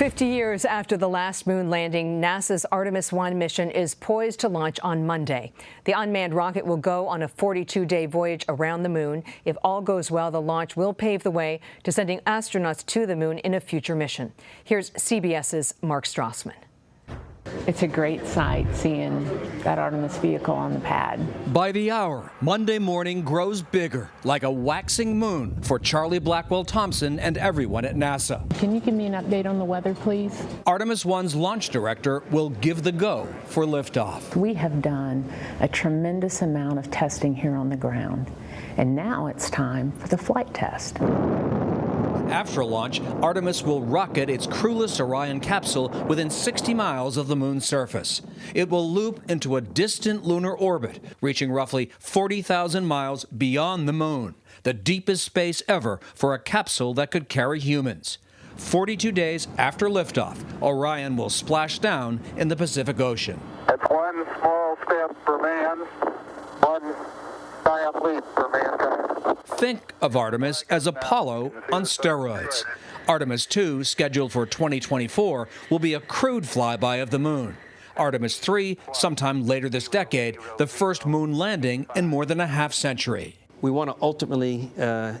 50 years after the last moon landing, NASA's Artemis 1 mission is poised to launch on Monday. The unmanned rocket will go on a 42-day voyage around the moon. If all goes well, the launch will pave the way to sending astronauts to the moon in a future mission. Here's CBS's Mark Strassman. It's a great sight seeing that Artemis vehicle on the pad. By the hour, Monday morning grows bigger, like a waxing moon for Charlie Blackwell Thompson and everyone at NASA. Can you give me an update on the weather, please? Artemis 1's launch director will give the go for liftoff. We have done a tremendous amount of testing here on the ground, and now it's time for the flight test. After launch, Artemis will rocket its crewless Orion capsule within 60 miles of the moon's surface. It will loop into a distant lunar orbit, reaching roughly 40,000 miles beyond the moon, the deepest space ever for a capsule that could carry humans. 42 days after liftoff, Orion will splash down in the Pacific Ocean. It's one small step for man, one giant leap for mankind. Think of Artemis as Apollo on steroids. Artemis 2, scheduled for 2024, will be a crewed flyby of the moon. Artemis 3, sometime later this decade, the first moon landing in more than a half-century. We want to ultimately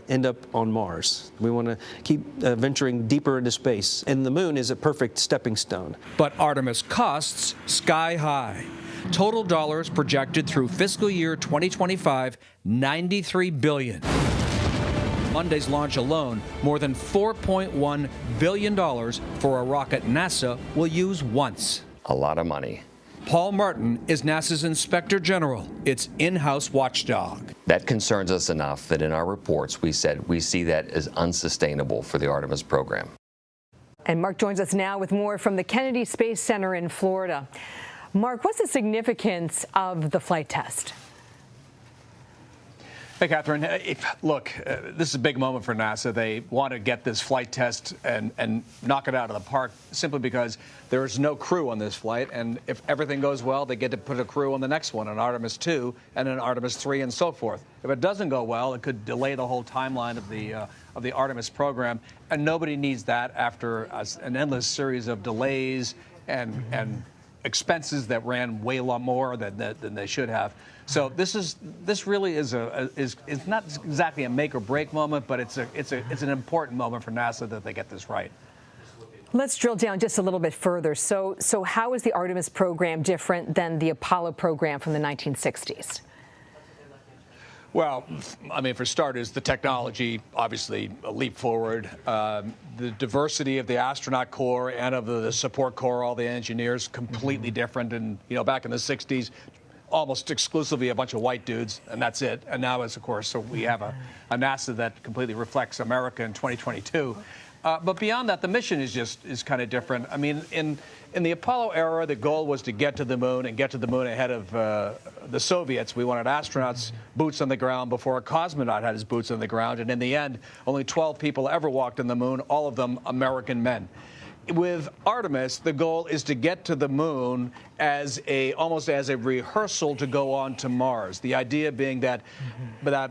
end up on Mars. We want to keep venturing deeper into space, and the moon is a perfect stepping stone. But Artemis costs sky high. Total dollars projected through fiscal year 2025, $93 billion. Monday's launch alone, more than $4.1 billion for a rocket NASA will use once. A lot of money. Paul Martin is NASA's Inspector General, its in-house watchdog. That concerns us enough that in our reports we said we see that as unsustainable for the Artemis program. And Mark joins us now with more from the Kennedy Space Center in Florida. Mark, what's the significance of the flight test? Hey, Catherine. Look, this is a big moment for NASA. They want to get this flight test and knock it out of the park simply because there is no crew on this flight. And if everything goes well, they get to put a crew on the next one, an Artemis 2 and an Artemis 3 and so forth. If it doesn't go well, it could delay the whole timeline of the Artemis program. And nobody needs that after an endless series of delays and expenses that ran way a lot more than they should have. So this really is not exactly a make or break moment, but it's an important moment for NASA that they get this right. Let's drill down just a little bit further. So how is the Artemis program different than the Apollo program from the 1960s? Well, I mean, for starters, the technology, obviously, a leap forward. The diversity of the astronaut corps and of the support corps, all the engineers, completely different. And, back in the 60s, almost exclusively a bunch of white dudes, and that's it. And now, of course, so we have a NASA that completely reflects America in 2022. But beyond that, the mission is kind of different. I mean, in the Apollo era, the goal was to get to the moon and get to the moon ahead of the Soviets. We wanted astronauts' boots on the ground before a cosmonaut had his boots on the ground. And in the end, only 12 people ever walked on the moon, all of them American men. With Artemis, the goal is to get to the moon almost as a rehearsal to go on to Mars. The idea being that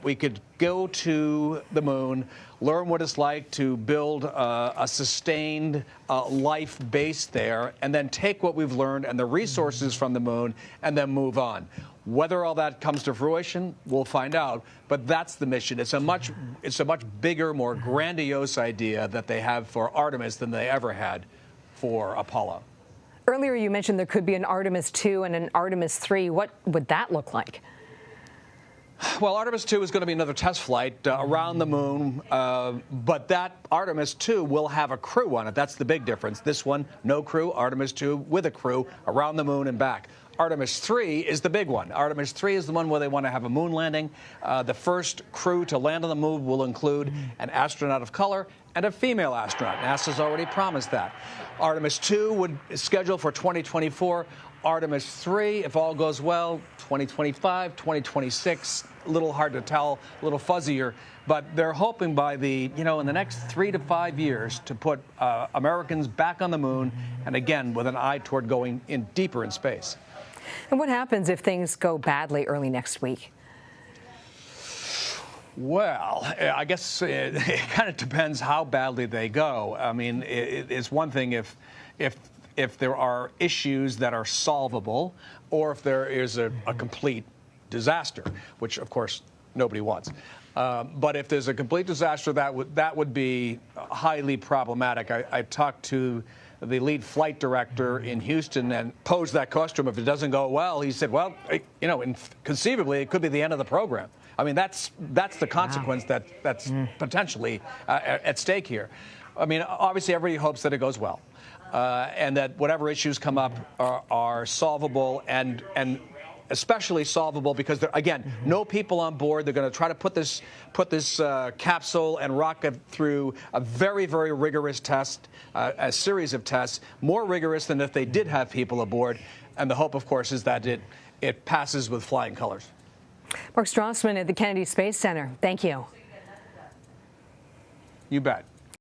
we could go to the moon, learn what it's like to build a sustained life base there, and then take what we've learned and the resources from the moon and then move on. Whether all that comes to fruition, we'll find out. But that's the mission. It's a much bigger, more grandiose idea that they have for Artemis than they ever had for Apollo. Earlier, you mentioned there could be an Artemis 2 and an Artemis 3. What would that look like? Well, Artemis 2 is going to be another test flight around the moon, but that Artemis 2 will have a crew on it. That's the big difference. This one, no crew. Artemis 2 with a crew around the moon and back. Artemis 3 is the big one. Artemis 3 is the one where they want to have a moon landing. The first crew to land on the moon will include an astronaut of color and a female astronaut. NASA's already promised that. Artemis 2 is scheduled for 2024. Artemis 3, if all goes well, 2025, 2026, a little hard to tell, a little fuzzier, but they're hoping by in the next 3 to 5 years to put Americans back on the moon, and again, with an eye toward going in deeper in space. And what happens if things go badly early next week? Well, I guess it kind of depends how badly they go. I mean, it's one thing if there are issues that are solvable, or if there is a complete disaster, which of course nobody wants. But if there's a complete disaster, that would be highly problematic. I talked to the lead flight director in Houston and posed that question. If it doesn't go well, he said, well, conceivably it could be the end of the program. I mean, that's the consequence that's potentially at stake here. I mean, obviously everybody hopes that it goes well, and that whatever issues come up are solvable, and especially solvable because, again, no people on board. They're going to try to put this capsule and rocket through a very, very rigorous test, a series of tests, more rigorous than if they did have people aboard. And the hope, of course, is that it passes with flying colors. Mark Strassmann at the Kennedy Space Center. Thank you. You bet.